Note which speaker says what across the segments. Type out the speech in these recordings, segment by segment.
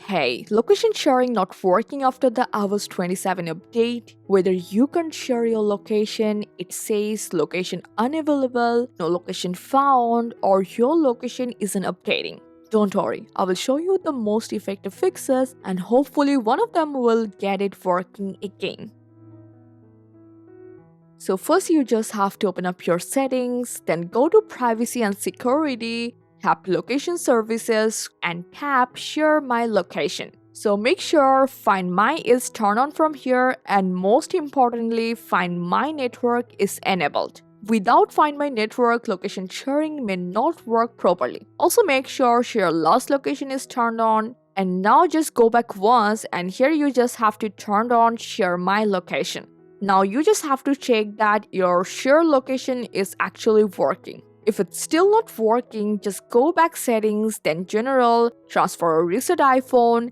Speaker 1: Hey, location sharing not working after the iOS 27 update. Whether you can share your location, it says location unavailable, no location found, or your location isn't updating. Don't worry, I will show you the most effective fixes and hopefully one of them will get it working again. So first you just have to open up your settings, then go to privacy and security, tap location services and tap share my location. So make sure find my is turned on from here and most importantly find my network is enabled. Without find my network, location sharing may not work properly. Also make sure share last location is turned on. And now just go back once and here you just have to turn on share my location. Now you just have to check that your share location is actually working. If it's still not working, just go back settings, then general, transfer or reset iPhone,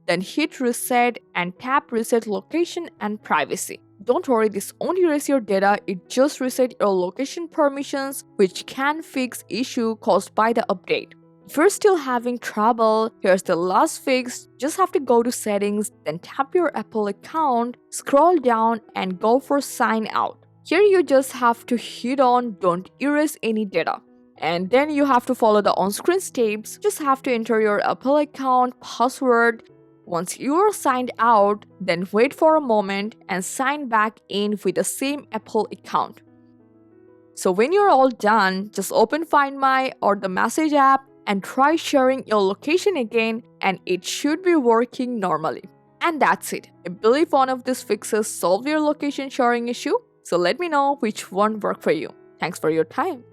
Speaker 1: then hit reset and tap reset location and privacy. Don't worry, this won't erase your data, it just reset your location permissions which can fix issue caused by the update. If you're still having trouble, here's the last fix. Just have to go to settings, then tap your Apple account, scroll down and go for sign out. Here you just have to hit on don't erase any data. And then you have to follow the on-screen steps. Just have to enter your Apple account password. Once you are signed out, then wait for a moment and sign back in with the same Apple account. So when you're all done, just open Find My or the Message app and try sharing your location again and it should be working normally. And that's it. I believe one of these fixes solve your location sharing issue. So let me know which one worked for you. Thanks for your time.